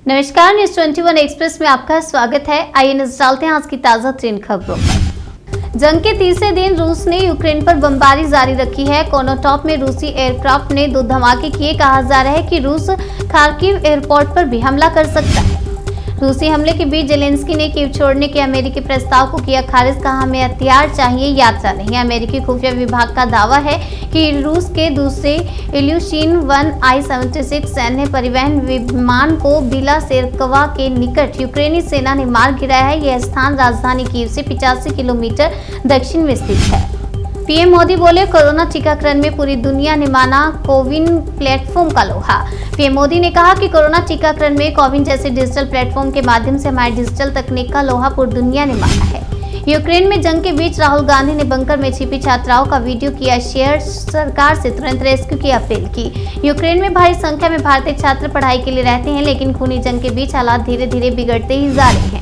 नमस्कार, news 21 express में आपका स्वागत है। आइए नजर डालते हैं आज की ताजा ट्रेन खबरों पर। जंग के तीसरे दिन रूस ने यूक्रेन पर बमबारी जारी रखी है। कोनोटॉप में रूसी एयरक्राफ्ट ने 2 धमाके किए। कहा जा रहा है कि रूस खार्किव एयरपोर्ट पर भी हमला कर सकता है। रूसी हमले के बीच जेलेंस्की ने कीव छोड़ने के अमेरिकी प्रस्ताव को किया खारिज। कहा, हमें हथियार चाहिए, यात्रा नहीं। अमेरिकी खुफिया विभाग का दावा है कि रूस के दूसरे इल्यूशिन 1 I-76 सैन्य परिवहन विमान को बिलासेरकवा के निकट यूक्रेनी सेना ने मार गिराया है। यह स्थान राजधानी कीव से 85 किलोमीटर दक्षिण में स्थित है। पीएम मोदी बोले, कोरोना टीकाकरण में पूरी दुनिया ने माना कोविन प्लेटफॉर्म का लोहा। पीएम मोदी ने कहा कि कोरोना टीकाकरण में कोविन जैसे डिजिटल प्लेटफॉर्म के माध्यम से हमारी डिजिटल तकनीक का लोहा पूरी दुनिया ने माना है। यूक्रेन में जंग के बीच राहुल गांधी ने बंकर में छिपी छात्राओं का वीडियो किया शेयर। सरकार से तुरंत रेस्क्यू की अपील की। यूक्रेन में भारी संख्या में भारतीय छात्र पढ़ाई के लिए रहते हैं, लेकिन खूनी जंग के बीच हालात धीरे धीरे बिगड़ते ही जा रहे हैं।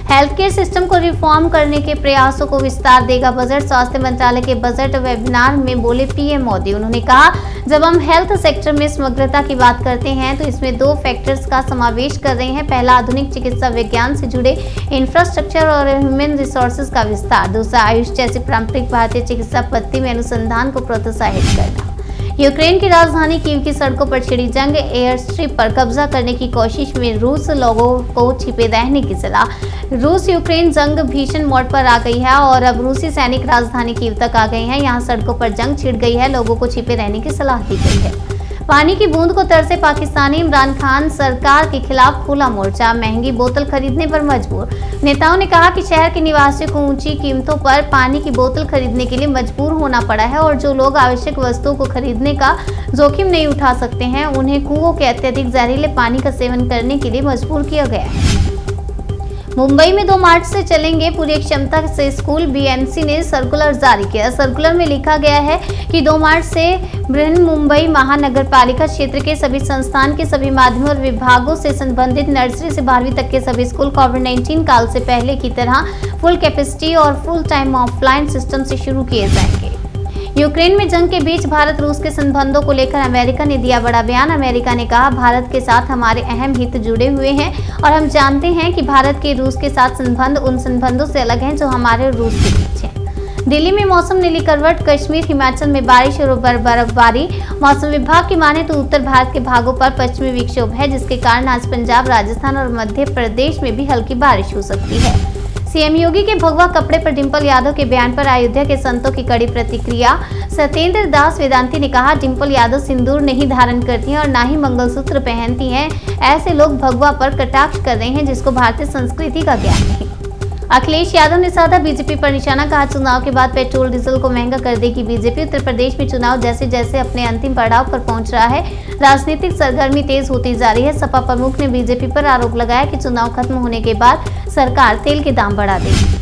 हेल्थ केयर सिस्टम को रिफॉर्म करने के प्रयासों को विस्तार देगा बजट। स्वास्थ्य मंत्रालय के बजट वेबिनार में बोले पीएम मोदी। उन्होंने कहा, जब हम हेल्थ सेक्टर में समग्रता की बात करते हैं तो इसमें 2 फैक्टर्स का समावेश कर रहे हैं। पहला, आधुनिक चिकित्सा विज्ञान से जुड़े इंफ्रास्ट्रक्चर और ह्यूमन रिसोर्सेज का विस्तार। दूसरा, आयुष जैसी पारंपरिक भारतीय चिकित्सा पद्धति में अनुसंधान को प्रोत्साहित करना। यूक्रेन की राजधानी कीव की सड़कों पर छिड़ी जंग। एयर स्ट्रिप पर कब्जा करने की कोशिश में रूस, लोगों को छिपे रहने की सलाह। रूस यूक्रेन जंग भीषण मोड पर आ गई है और अब रूसी सैनिक राजधानी कीव तक आ गए हैं। यहाँ सड़कों पर जंग छिड़ गई है। लोगों को छिपे रहने की सलाह दी गई है। पानी की बूंद को तरसे पाकिस्तानी। इमरान खान सरकार के खिलाफ खुला मोर्चा। महंगी बोतल खरीदने पर मजबूर। नेताओं ने कहा कि शहर के निवासियों को ऊंची कीमतों पर पानी की बोतल खरीदने के लिए मजबूर होना पड़ा है और जो लोग आवश्यक वस्तुओं को खरीदने का जोखिम नहीं उठा सकते हैं, उन्हें कुओं के अत्यधिक जहरीले पानी का सेवन करने के लिए मजबूर किया गया है। मुंबई में 2 मार्च से चलेंगे पूरी क्षमता से स्कूल। बीएमसी ने सर्कुलर जारी किया। सर्कुलर में लिखा गया है कि 2 मार्च से बृहन मुंबई महानगरपालिका क्षेत्र के सभी संस्थान के सभी माध्यमों और विभागों से संबंधित नर्सरी से 12वीं तक के सभी स्कूल कोविड-19 काल से पहले की तरह फुल कैपेसिटी और फुल टाइम ऑफलाइन सिस्टम से शुरू किए जाएंगे। यूक्रेन में जंग के बीच भारत रूस के संबंधों को लेकर अमेरिका ने दिया बड़ा बयान। अमेरिका ने कहा, भारत के साथ हमारे अहम हित जुड़े हुए हैं और हम जानते हैं कि भारत के रूस के साथ संबंध उन संबंधों से अलग हैं जो हमारे और रूस के बीच हैं। दिल्ली में मौसम नीली करवट। कश्मीर, हिमाचल में बारिश और बर्फबारी। मौसम विभाग की माने तो उत्तर भारत के भागों पर पश्चिमी विक्षोभ है, जिसके कारण आज पंजाब, राजस्थान और मध्य प्रदेश में भी हल्की बारिश हो सकती है। सीएम योगी के भगवा कपड़े पर डिंपल यादव के बयान पर अयोध्या के संतों की कड़ी प्रतिक्रिया। सत्येंद्र दास वेदांती ने कहा, डिंपल यादव सिंदूर नहीं धारण करती हैं और ना ही मंगलसूत्र पहनती हैं। ऐसे लोग भगवा पर कटाक्ष कर रहे हैं जिसको भारतीय संस्कृति का ज्ञान नहीं। अखिलेश यादव ने साधा बीजेपी पर निशाना। कहा, चुनाव के बाद पेट्रोल डीजल को महंगा कर देगी बीजेपी। उत्तर प्रदेश में चुनाव जैसे जैसे अपने अंतिम पड़ाव पर पहुंच रहा है, राजनीतिक सरगर्मी तेज होती जा रही है। सपा प्रमुख ने बीजेपी पर आरोप लगाया कि चुनाव खत्म होने के बाद सरकार तेल के दाम बढ़ा देगी।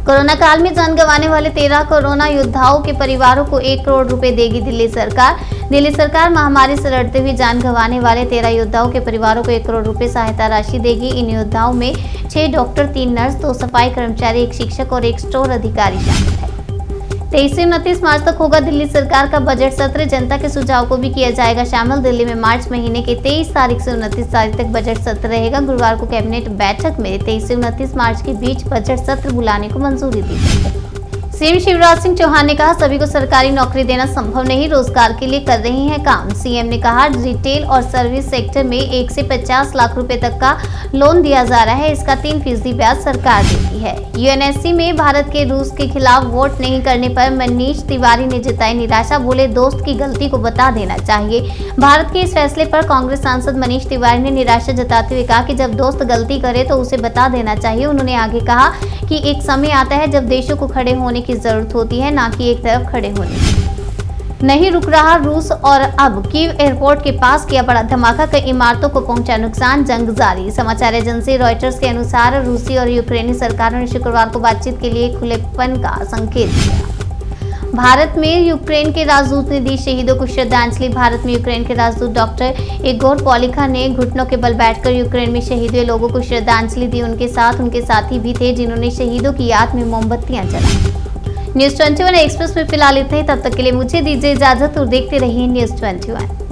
कोरोना काल में जान गंवाने वाले 13 कोरोना योद्धाओं के परिवारों को 1 करोड़ रुपए देगी दिल्ली सरकार। दिल्ली सरकार महामारी से लड़ते हुए जान गंवाने वाले 13 योद्धाओं के परिवारों को 1 करोड़ रुपए सहायता राशि देगी। इन योद्धाओं में 6 डॉक्टर, 3 नर्स, 2 सफाई कर्मचारी, 1 शिक्षक और 1 स्टोर अधिकारी शामिल है। 23 से 29 मार्च तक होगा दिल्ली सरकार का बजट सत्र। जनता के सुझाव को भी किया जाएगा शामिल। दिल्ली में मार्च महीने के 23 तारीख से 29 तारीख तक बजट सत्र रहेगा। गुरुवार को कैबिनेट बैठक में 23 से 29 मार्च के बीच बजट सत्र बुलाने को मंजूरी दी गई है। सीएम शिवराज सिंह चौहान ने कहा, सभी को सरकारी नौकरी देना संभव नहीं, रोजगार के लिए कर रही हैं काम। सीएम ने कहा, रिटेल और सर्विस सेक्टर में 1 से 50 लाख रुपए तक का लोन दिया जा रहा है। इसका 3% ब्याज सरकार देती है। यूएनएससी में भारत के रूस के खिलाफ वोट नहीं करने पर मनीष तिवारी ने जताई निराशा। बोले, दोस्त की गलती को बता देना चाहिए। भारत के इस फैसले पर कांग्रेस सांसद मनीष तिवारी ने निराशा जताते हुए कहा कि जब दोस्त गलती करे तो उसे बता देना चाहिए। उन्होंने आगे कहा कि एक समय आता है जब देशों को खड़े होने की जरूरत होती है, ना कि एक तरफ खड़े होने की। नहीं रुक रहा रूस और अब कीव एयरपोर्ट के पास किया बड़ा धमाका। कई इमारतों को पहुंचा नुकसान। जंग जारी। समाचार एजेंसी रॉयटर्स के अनुसार रूसी और यूक्रेनी सरकारों ने शुक्रवार को बातचीत के लिए खुलेपन का संकेत दिया। भारत में यूक्रेन के राजदूत ने दी शहीदों को श्रद्धांजलि। भारत में यूक्रेन के राजदूत डॉक्टर इगोर पॉलिखा ने घुटनों के बल बैठकर यूक्रेन में शहीद हुए लोगों को श्रद्धांजलि दी। उनके साथ उनके साथी भी थे जिन्होंने शहीदों की याद में मोमबत्तियां जलाई। न्यूज 21 एक्सप्रेस में फिलहाल इतना ही। तब तक के लिए मुझे दीजिए इजाजत और देखते रहिए न्यूज 21।